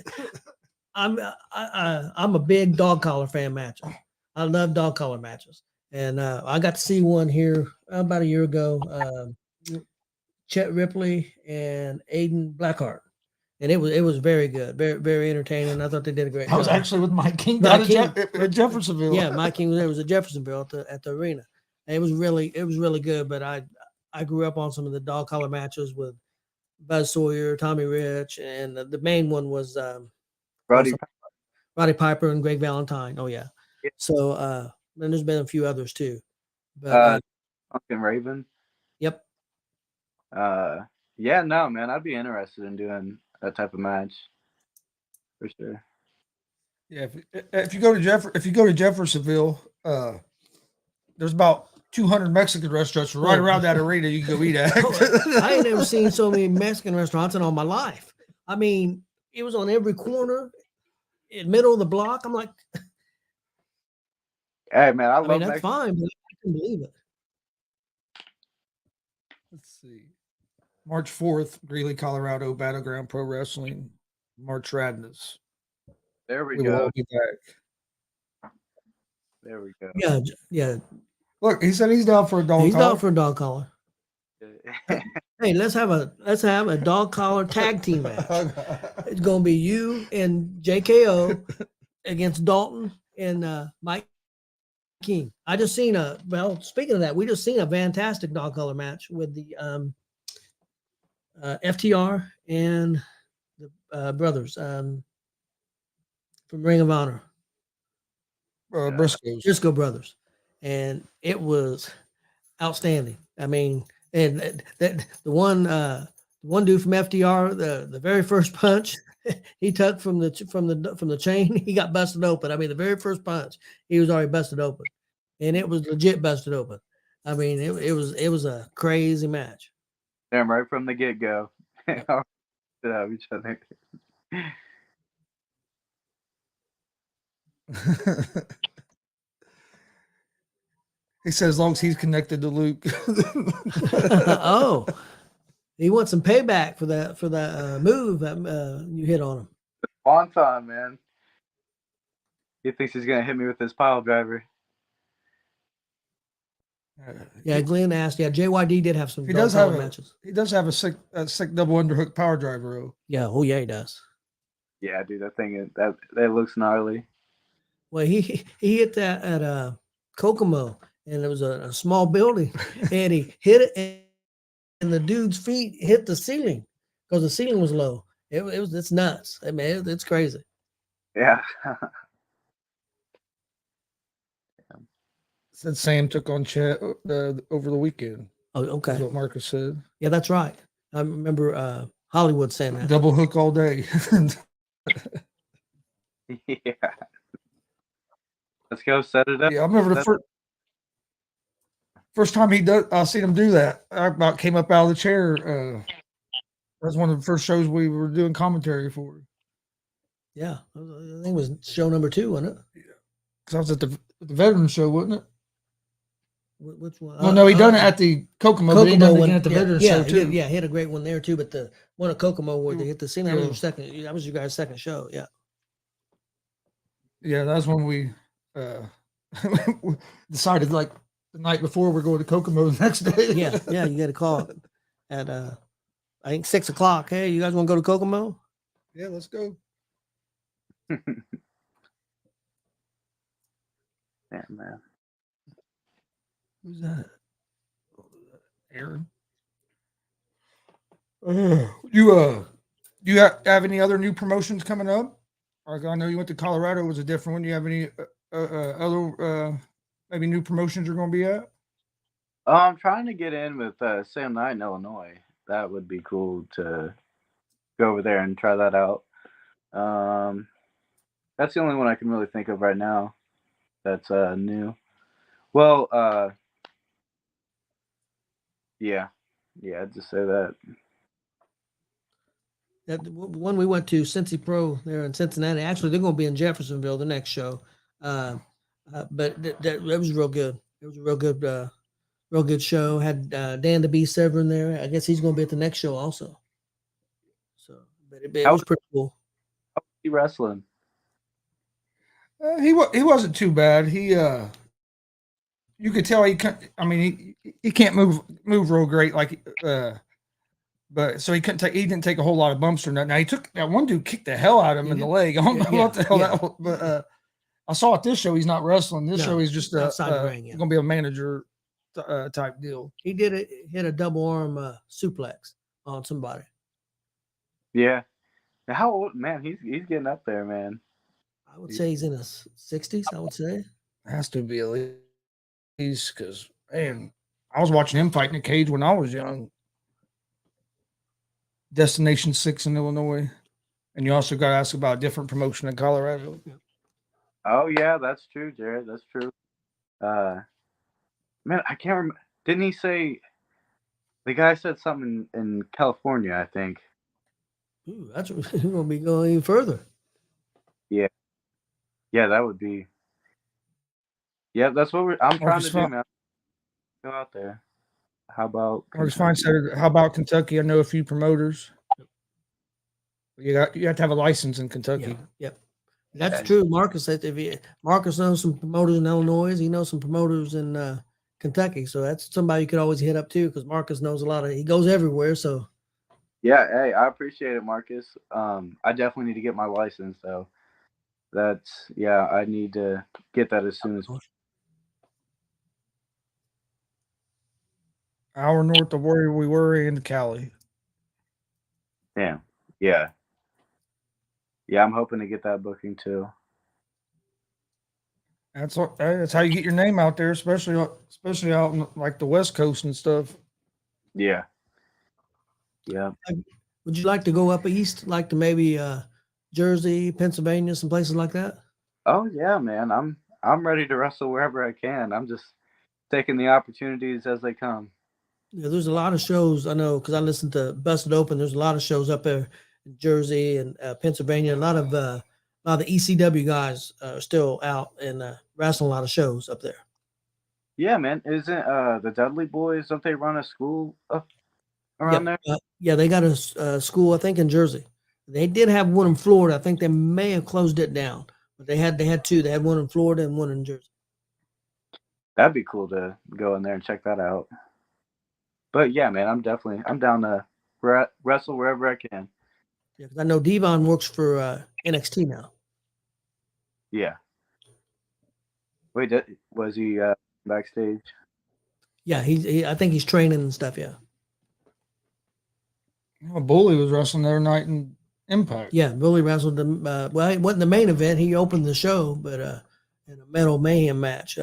I'm a big dog collar fan matches. I love dog collar matches, and I got to see one here about a year ago. Chet Ripley and Aiden Blackheart. And it was very good, very very entertaining. I thought they did a great I was job. actually with Mike King Mike down King. at Jeffersonville. Yeah, Mike King was there. It was at Jeffersonville at the arena. And it was really good. But I grew up on some of the dog collar matches with Buzz Sawyer, Tommy Rich, and the main one was Roddy, Roddy Piper and Greg Valentine. Oh yeah. Yeah. So then there's been a few others too. But Pumpkin Raven. yep. Yeah, no, man, I'd be interested in doing that type of match for sure. Yeah, if you go to Jeffersonville, there's about 200 Mexican restaurants right around that arena you can go eat at. I ain't never seen so many Mexican restaurants in all my life. I mean, it was on every corner, in the middle of the block. I'm like, Hey, man, I I love mean, that's Mexican. fine, but I can believe it. Let's see. March 4th, Greeley, Colorado, Battleground Pro Wrestling, March Radness. There we We will go. all be back. There we go. Yeah, yeah. Look, he said he's down for a dog He's collar. down for a dog collar. Hey, let's have a dog collar tag team match. It's gonna be you and JKO against Dalton and Mike King. I just seen speaking of that, we just seen a fantastic dog collar match with the FTR and the brothers from Ring of Honor. Briscoe brothers, and it was outstanding. I mean, and that the one dude from FDR, the very first punch he took from the chain, he got busted open. I mean, the very first punch, he was already busted open, and it was legit busted open. I mean, it was a crazy match. Damn, right from the get go. Each other. He said as long as he's connected to Luke. Oh, he wants some payback for that move that you hit on him. On time, man. He thinks he's gonna hit me with his pile driver. Yeah, Glenn asked. Yeah, JYD did have some. He does have matches. He does have a sick double underhook power driver. Oh. Yeah. Oh yeah, he does. Yeah, dude, that thing that looks gnarly. Well, he hit that at Kokomo, and it was a small building, and he hit it, and the dude's feet hit the ceiling because the ceiling was low. It's nuts. I mean, it's crazy. Yeah. Said Sam took on Chet over the weekend. Oh, okay. That's what Marcus said. Yeah, that's right. I remember Hollywood saying that. Double hook all day. Yeah. Let's go set it up. Yeah, I remember the first time I seen him do that. I about came up out of the chair. That was one of the first shows we were doing commentary for. Yeah, I think it was show number 2, wasn't it? Yeah, because I was at the veteran show, wasn't it? Which one? Well, no, he done it at the Kokomo, but he done it again at the veteran show too. He hit a great one there too. But the one at Kokomo where they hit the ceiling, that was your second. That was your guys' second show. Yeah. Yeah, that's when we decided like the night before we're going to Kokomo the next day. Yeah, you got a call at I think 6 o'clock. Hey, you guys want to go to Kokomo? Yeah, let's go. Yeah, man. Who's that? Aaron. Do you have any other new promotions coming up? Like I know you went to Colorado, was a different one. Do you have any other maybe new promotions you're going to be at? I'm trying to get in with Sam Knight in Illinois. That would be cool to go over there and try that out. That's the only one I can really think of right now that's new. Well, yeah, I'd just say that. One we went to, Cincy Pro there in Cincinnati. Actually, they're going to be in Jeffersonville the next show. But that was real good. It was a real good show. Had Dan the Beast Severn there. I guess he's going to be at the next show also. So, but it How was pretty cool. was he wrestling? He wasn't too bad. You could tell he can't. I mean, he can't move real great. But so he couldn't take. He didn't take a whole lot of bumps or nothing. Now he took that one dude kicked the hell out of him in the leg. I don't know what the hell that was, but I saw at this show he's not wrestling. This show he's just outside ring, going to be a manager type deal. He hit a double arm suplex on somebody. Yeah. How old? Man, he's getting up there, man. I would say he's in his 60s. I would say has to be at least because man, I was watching him fight in a cage when I was young. Destination 6 in Illinois, and you also got to ask about a different promotion in Colorado. Oh yeah, that's true, Jared. That's true. Man, I can't remember. Didn't he say the guy said something in California? I think. Ooh, that's going to be going even further. Yeah, that would be. Yeah, that's what I'm trying to do, man. Go out there. How about Marcus Fine said, how about Kentucky? I know a few promoters. You have to have a license in Kentucky. Yep. That's true. Marcus said Marcus knows some promoters in Illinois. He knows some promoters in Kentucky. So that's somebody you could always hit up too, because Marcus knows he goes everywhere. So yeah, hey, I appreciate it, Marcus. I definitely need to get my license though. I need to get that as soon as hour north of where we were in Cali. Yeah. I'm hoping to get that booking too. That's how you get your name out there, especially out in like the West Coast and stuff. Yeah. Would you like to go up east, like to maybe Jersey, Pennsylvania, some places like that? Oh yeah, man. I'm ready to wrestle wherever I can. I'm just taking the opportunities as they come. Yeah, there's a lot of shows I know because I listen to Busted Open. There's a lot of shows up there in Jersey and Pennsylvania. A lot of the ECW guys are still out and wrestling a lot of shows up there. Yeah, man. Isn't the Dudley Boys? Don't they run a school up around there? Yeah, they got a school I think in Jersey. They did have one in Florida. I think they may have closed it down, but they had two. They had one in Florida and one in Jersey. That'd be cool to go in there and check that out. But yeah, man, I'm down to wrestle wherever I can. Yeah, because I know Devon works for NXT now. Yeah. Wait, was he backstage? Yeah, I think he's training and stuff. Yeah. Bully was wrestling the other night in Impact. Yeah, Bully wrestled them. Well, it wasn't the main event. He opened the show, but in a Metal Mayhem match,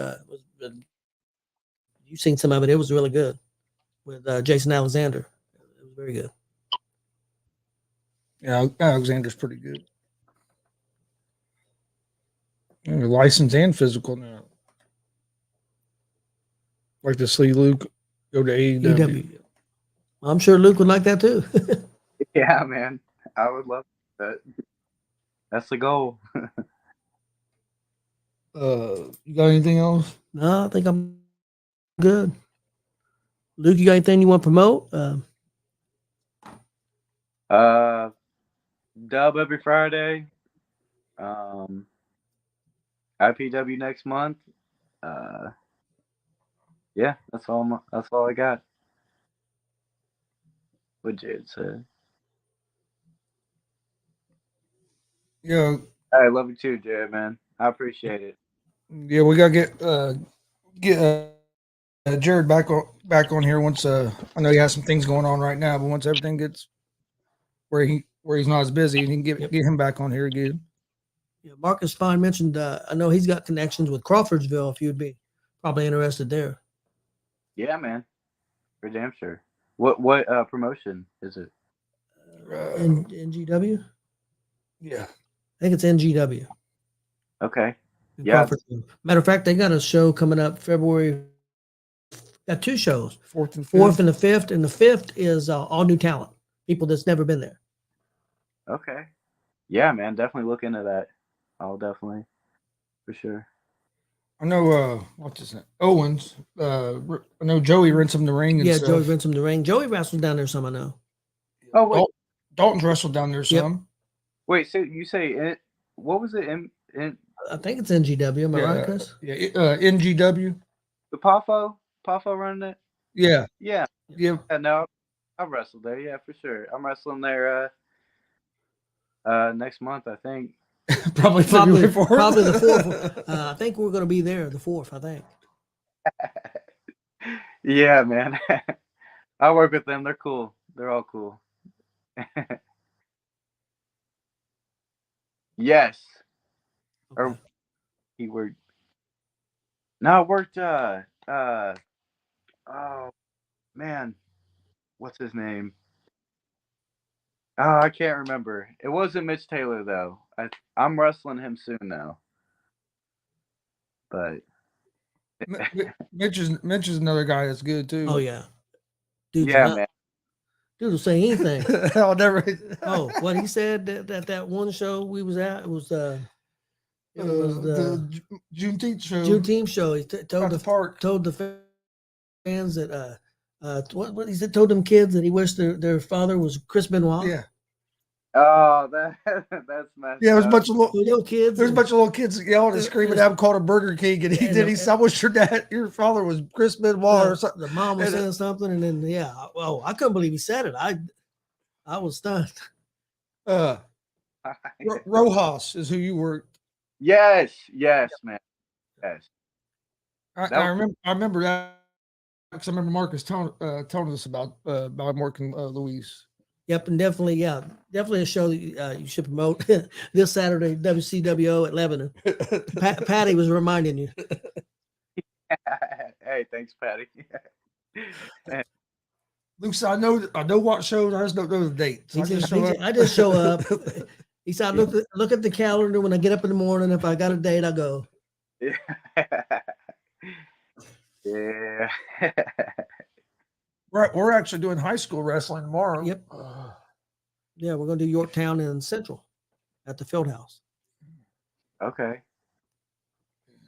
you've seen some of it. It was really good with Jason Alexander. It was very good. Yeah, Alexander's pretty good. License and physical now. Like to see Luke go to AEW. I'm sure Luke would like that too. Yeah, man. I would love that. That's the goal. You got anything else? No, I think I'm good. Luke, you got anything you want to promote? Dub every Friday. IPW next month. Yeah, that's all I got. What Jared said. Yeah. I love you too, Jared, man. I appreciate it. Yeah, we gotta get Jared back on here once. I know he has some things going on right now, but once everything gets where he's not as busy, he can get him back on here again. Yeah, Marcus Fine mentioned. I know he's got connections with Crawfordsville. If you'd be probably interested there. Yeah, man, for damn sure. What promotion is it? NGW. Yeah, I think it's NGW. Okay. Yeah. Matter of fact, they got a show coming up February. Got two shows. Fourth and the fifth, and the fifth is all new talent, people that's never been there. Okay. Yeah, man, definitely look into that. I'll definitely, for sure. I know. What's his name? Owens. I know Joey rents him the ring and Yeah, Joey stuff. rents him the ring. Joey wrestles down there some, I know. Oh wait, Dalton's wrestled down there Yep. some. wait. So you say what was it? In I think it's NGW. Am I right, Chris? Yeah. NGW. the Pafo running it? Yeah. Yeah. Yeah. Yeah. No, I wrestled there. Yeah, for sure. I'm wrestling there. Next month, I think. Probably February 4th. Probably the 4th. I think we're going to be there the 4th, I think. Yeah, man. I work with them. They're cool. They're all cool. Yes. Okay. Or he worked. No, I worked. Oh man, what's his name? Oh, I can't remember. It wasn't Mitch Taylor though. I'm wrestling him soon now. But Mitch is another guy that's good too. Oh, yeah. Dude's yeah, not, man. dude will say anything. I'll never. Oh, what he said that one show we was at was the Juneteenth show. Juneteenth show. He told At the park. told the fans that what he said, told them kids that he wished their father was Chris Benoit. Yeah. Oh, that's messed Yeah, there's a up. bunch of little kids. There's a bunch of little kids yelling and screaming at him, called a Burger King, and I wish your father was Chris Benoit or something. The mom was saying something, and then I couldn't believe he said it. I was stunned. Rojas is who you were. Yes, man. Yes. I remember that because I remember Marcus telling us about working Luis. Yep, and definitely a show that you should promote this Saturday, WCWO at Lebanon. Patty was reminding you. Hey, thanks, Patty. Luke said, I know what shows, I just don't know the dates. I just show up. He said, look at the calendar when I get up in the morning. If I got a date, I go. Yeah. We're actually doing high school wrestling tomorrow. Yep. Yeah, we're going to do Yorktown and Central at the field house. Okay.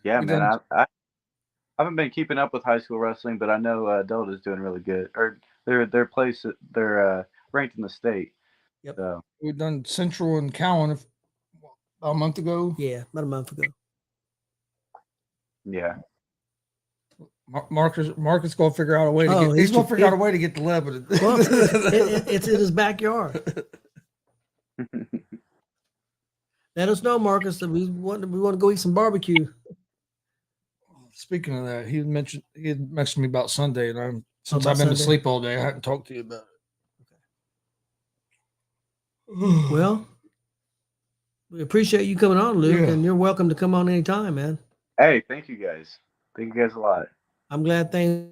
Yeah, man. I haven't been keeping up with high school wrestling, but I know Delta's doing really good. Or they're ranked in the state. Yep. So. We've done Central and Cowan about a month ago. Yeah, about a month ago. Yeah. Marcus going to figure out a way to get. He's going to figure out a way to get to Lebanon. Well, it's in his backyard. Let us know, Marcus, that we want to go eat some barbecue. Speaking of that, he had messaged me about Sunday, and since I've been asleep all day, I hadn't talked to you about it. Okay. Well, we appreciate you coming on, Luke, and you're welcome to come on anytime, man. Hey, thank you guys. Thank you guys a lot. I'm glad things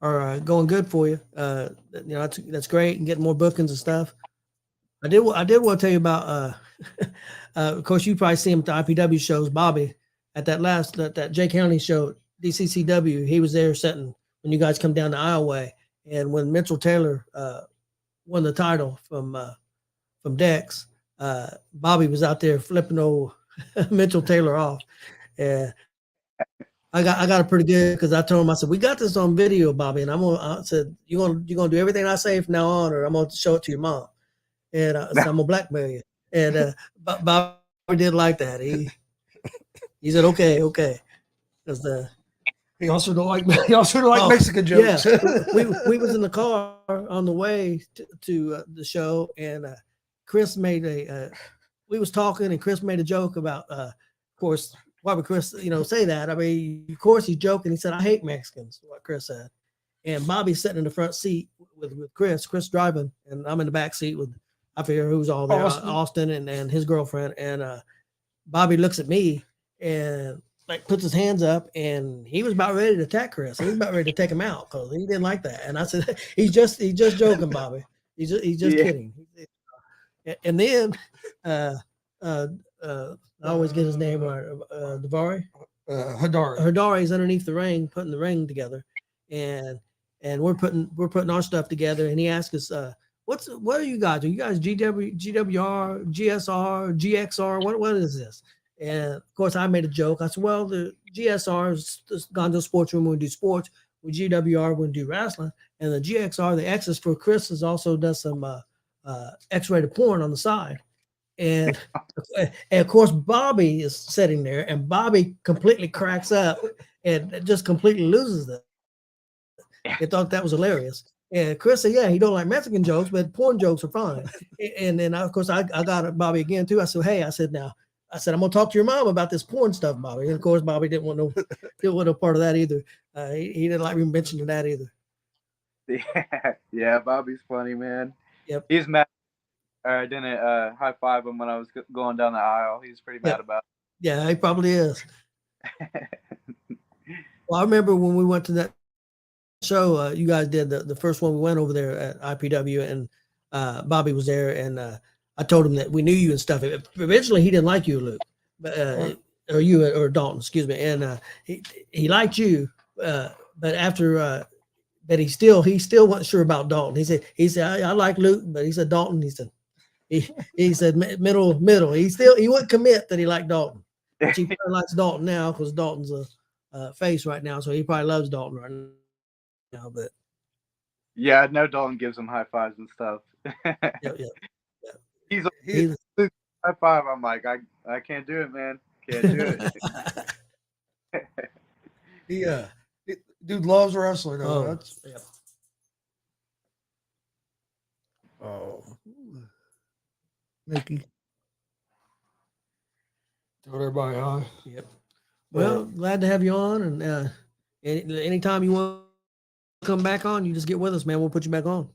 are going good for you. That's great, and getting more bookings and stuff. I did want to tell you about. Of course, you probably see him at the IPW shows. Bobby at that J County show, DCCW. He was there sitting when you guys come down to Iowa, and when Mitchell Taylor won the title from Dex, Bobby was out there flipping old Mitchell Taylor off. And I got it pretty good because I told him, I said, we got this on video, Bobby, and I said, you're gonna do everything I say from now on, or I'm gonna show it to your mom, and so I'm gonna blackmail you. And Bobby did like that. He said, okay, because he also don't like Mexican jokes. Yeah. we was in the car on the way to the show, and Chris made we was talking, and Chris made a joke about, of course, why would Chris, say that? I mean, of course he's joking. He said, I hate Mexicans, what Chris said. And Bobby's sitting in the front seat with Chris driving, and I'm in the back seat with, I forget who's all there, Austin and his girlfriend. And Bobby looks at me and puts his hands up, and he was about ready to attack Chris. He was about ready to take him out because he didn't like that. And I said, he's just joking, Bobby. He's just kidding. And then I always get his name right. Davari? Hidari's underneath the ring, putting the ring together, and we're putting our stuff together. And he asked us, what are you guys? Are you guys GWR, GSR, GXR? What is this? And of course, I made a joke. I said, well, the GSR is the Gonzo Sports Room when we do sports. With GWR when we do wrestling, and the GXR, the X is for Chris, has also does some X-rated porn on the side. And of course, Bobby is sitting there, and Bobby completely cracks up and just completely loses it. He thought that was hilarious. And Chris said, yeah, he don't like Mexican jokes, but porn jokes are fine. And then, of course, I got at Bobby again, too. I said, hey, I said, I'm going to talk to your mom about this porn stuff, Bobby. And, of course, Bobby didn't want no part of that either. He didn't like me mentioning that either. Yeah, Bobby's funny, man. Yep. He's mad. I didn't high five him when I was going down the aisle. He's pretty mad about it. Yeah, he probably is. Well, I remember when we went to that show, you guys did the first one. We went over there at IPW, and Bobby was there, and I told him that we knew you and stuff. Originally, he didn't like you, Luke, but or you or Dalton, excuse me, and he liked you, but after. But he still wasn't sure about Dalton. He said I like Luke, but he said Dalton. He said middle. He wouldn't commit that he liked Dalton. Which he probably likes Dalton now because Dalton's a face right now, so he probably loves Dalton right now. But yeah, I know Dalton gives him high fives and stuff. Yeah. He's high five. I'm like, I can't do it, man. Can't do it. Yeah. Dude loves wrestling. Oh, Mickey. Told everybody hi. Yep. Well, glad to have you on, and anytime you want to come back on, you just get with us, man. We'll put you back on.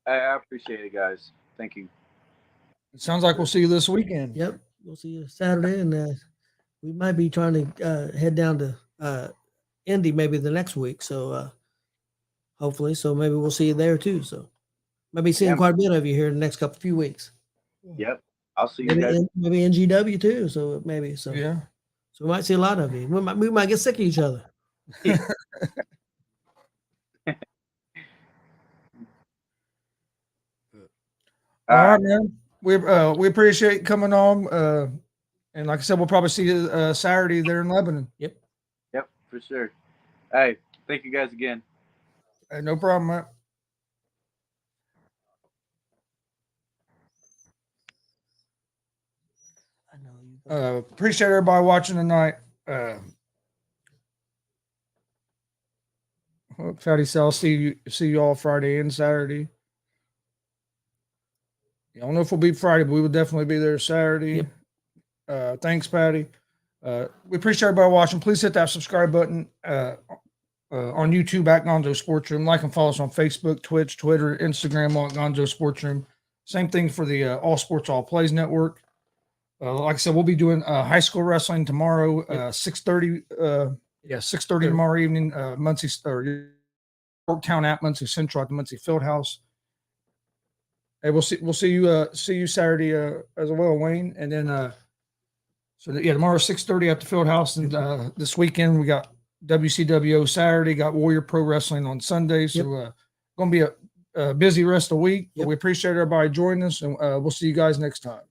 I appreciate it, guys. Thank you. It sounds like we'll see you this weekend. Yep, we'll see you Saturday, and we might be trying to head down to Indy maybe the next week. So hopefully, so maybe we'll see you there too. So maybe seeing quite a bit of you here in the next few weeks. Yep, I'll see you guys. Maybe NGW too. So maybe yeah. So we might see a lot of you. We might get sick of each other. All right, man. We appreciate you coming on. And like I said, we'll probably see you Saturday there in Lebanon. Yep, for sure. Hey, thank you guys again. Hey, no problem, man. I know you. Appreciate everybody watching tonight. Fatty Sal, see you all Friday and Saturday. I don't know if we'll be Friday, but we will definitely be there Saturday. Yep. Thanks, Patty. We appreciate everybody watching. Please hit that subscribe button on YouTube at Gonzo Sports Room. Like and follow us on Facebook, Twitch, Twitter, Instagram on Gonzo Sports Room. Same thing for the All Sports All Plays Network. Like I said, we'll be doing high school wrestling tomorrow, 6:30. 6:30 tomorrow evening. Muncie or Yorktown at Muncie Central at the Muncie Fieldhouse. Hey, we'll see you Saturday as well, Wayne. And then tomorrow 6:30 at the Fieldhouse, and this weekend we got WCWO Saturday, got Warrior Pro Wrestling on Sunday. So going to be a busy rest of the week. But we appreciate everybody joining us, and we'll see you guys next time.